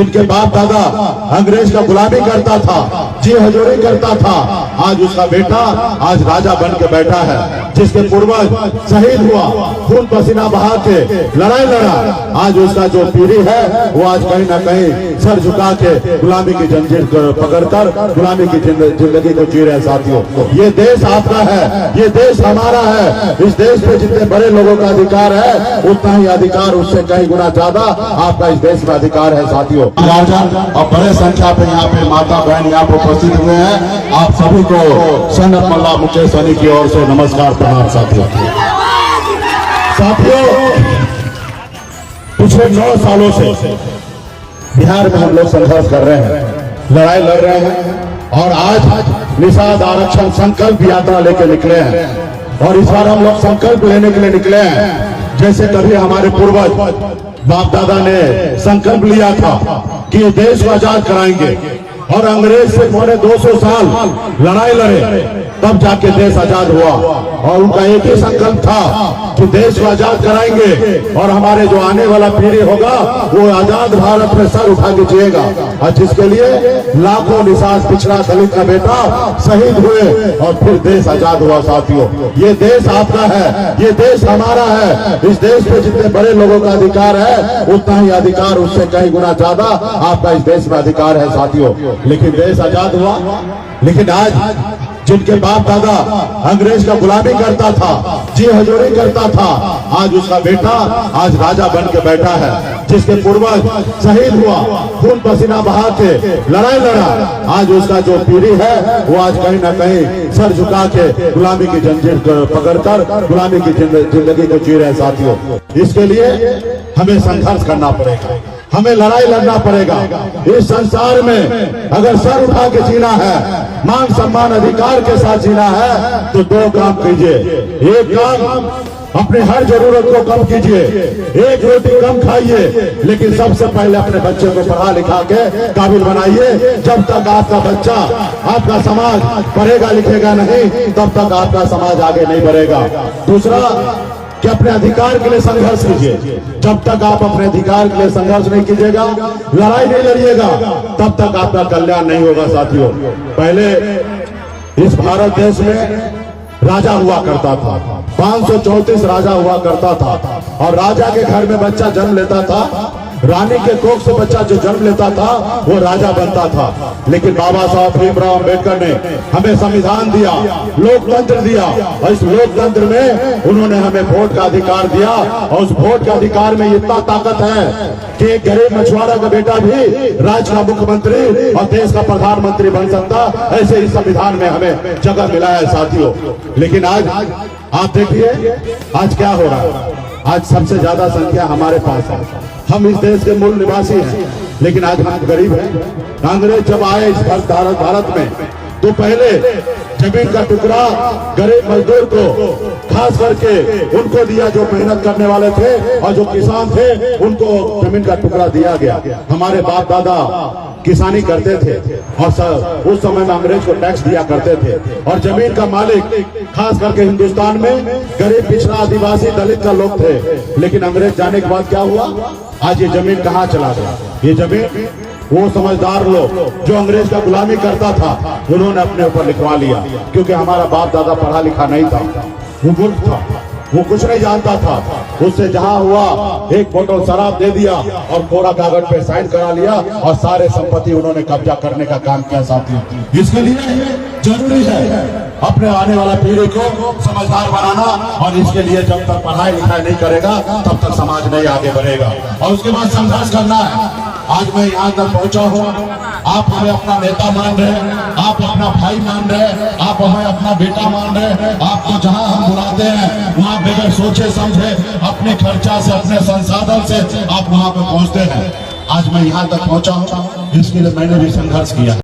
जिनके बाप दादा अंग्रेज का गुलामी करता था, जी हजूरी करता था, आज उसका बेटा आज राजा बन के बैठा है। जिसके पूर्वज शहीद हुआ, खून पसीना बहा के लड़ाई लड़ा, आज उसका जो पीढ़ी है वो आज कहीं ना कहीं सर झुका के गुलामी की जंजीर पकड़कर गुलामी की जिंदगी को जी रहे। साथियों, ये देश आपका है, ये देश हमारा है। इस देश पे जितने बड़े लोगों का अधिकार है उतना ही अधिकार उससे कई गुना ज्यादा आपका इस देश में अधिकार है। साथियों, राजा और बड़े संख्या पे यहाँ पे माता बहन यहाँ पे उपस्थित हुए हैं। आप सभी को सैन्य मल्ला मुकेश सहनी की ओर से नमस्कार प्रणाम। साथियों, पिछले 9 सालों से बिहार में हम लोग संघर्ष कर रहे हैं, लड़ाई लड़ रहे हैं और आज निषाद आरक्षण संकल्प यात्रा लेके निकले हैं। और इस बार हम लोग संकल्प लेने के लिए निकले हैं जैसे कभी हमारे पूर्वज बाप दादा ने संकल्प लिया था कि देश को आजाद कराएंगे और अंग्रेज से पौने 200 साल लड़ाई लड़े, तब जाके देश आजाद हुआ। और उनका एक ही संकल्प था कि देश को आजाद कराएंगे और हमारे जो आने वाला पीढ़ी होगा वो आजाद भारत में सर उठा के जिएगा। और जिसके लिए लाखों निषाद पिछड़ा दलित का बेटा शहीद हुए और फिर देश आजाद हुआ। साथियों, ये देश आपका है, ये देश हमारा है। इस देश पे जितने बड़े लोगों का अधिकार है उतना ही अधिकार उससे कई गुना ज्यादा आपका इस देश में अधिकार है। साथियों, लेकिन देश आजाद हुआ, लेकिन आज जिनके बाप दादा अंग्रेज का गुलामी करता था, जी हजूरी करता था, आज उसका बेटा आज राजा बन के बैठा है। जिसके पूर्वज शहीद हुआ, खून पसीना बहा के लड़ाई लड़ा, आज उसका जो पीढ़ी है वो आज कहीं ना कहीं सर झुका के गुलामी की जंजीर पकड़कर गुलामी की जिंदगी को जी रहे। साथियों, इसके लिए हमें संघर्ष करना पड़ेगा, हमें लड़ाई लड़ना पड़ेगा। इस संसार में अगर सर उठा के जीना है, मान सम्मान अधिकार के साथ जीना है तो 2 काम कीजिए। एक काम, अपने हर जरूरत को कम कीजिए, एक रोटी कम खाइए, लेकिन सबसे पहले अपने बच्चे को पढ़ा लिखा के काबिल बनाइए। जब तक आपका बच्चा, आपका समाज पढ़ेगा लिखेगा नहीं, तब तक आपका समाज आगे नहीं बढ़ेगा। दूसरा कि अपने अधिकार के लिए संघर्ष कीजिए। जब तक आप अपने अधिकार के लिए संघर्ष नहीं कीजिएगा, लड़ाई नहीं लड़िएगा, तब तक आपका कल्याण नहीं होगा। साथियों, पहले इस भारत देश में राजा हुआ करता था, 534 राजा हुआ करता था और राजा के घर में बच्चा जन्म लेता था, रानी के कोख से बच्चा जो जन्म लेता था वो राजा बनता था। लेकिन बाबा साहब भीमराव अम्बेडकर ने हमें संविधान दिया, लोकतंत्र दिया और इस लोकतंत्र में उन्होंने हमें वोट का अधिकार दिया। और उस वोट के अधिकार में इतना ताकत है कि एक गरीब मछुआरा का बेटा भी राज्य का मुख्यमंत्री और देश का प्रधानमंत्री बन सकता। ऐसे इस संविधान में हमें जगह मिला है। साथियों, लेकिन आज आप देखिए आज क्या हो रहा है। आज सबसे ज्यादा संख्या हमारे पास है, हम इस देश के मूल निवासी हैं, लेकिन आज हम गरीब हैं। अंग्रेज जब आए इस भारत में तो पहले जमीन का टुकड़ा गरीब मजदूर को, खास करके उनको दिया जो मेहनत करने वाले थे और जो किसान थे उनको जमीन का टुकड़ा दिया गया। हमारे बाप दादा किसानी करते थे और उस समय में अंग्रेज को टैक्स दिया करते थे और जमीन का मालिक खास करके हिंदुस्तान में गरीब पिछड़ा आदिवासी दलित का लोग थे। लेकिन अंग्रेज जाने के बाद क्या हुआ, आज ये जमीन कहाँ चला गया। ये जमीन वो समझदार लोग जो अंग्रेज का गुलामी करता था उन्होंने अपने ऊपर लिखवा लिया, क्योंकि हमारा बाप दादा पढ़ा लिखा नहीं था, वो मूर्ख था, वो कुछ नहीं जानता था। उससे जहां हुआ एक बोतल शराब दे दिया और कोरा कागज पे साइन करा लिया और सारे संपत्ति उन्होंने कब्जा करने का काम किया। साथियों, इसके लिए जरूरी है अपने आने वाला पीढ़ी को समझदार बनाना और इसके लिए जब तक पढ़ाई लिखाई नहीं करेगा तब तक समाज नहीं आगे बढ़ेगा और उसके बाद संघर्ष करना है। आज मैं यहाँ तक पहुँचा हूँ, आप हमें अपना नेता मान रहे हैं, आप अपना भाई मान रहे हैं, आप हमें अपना बेटा मान रहे हैं। आपको जहाँ हम बुलाते हैं वहाँ बगैर सोचे समझे अपने खर्चा से, अपने संसाधन से आप वहाँ पे पहुँचते हैं। आज मैं यहाँ तक पहुँचा हूँ, इसके लिए मैंने भी संघर्ष किया।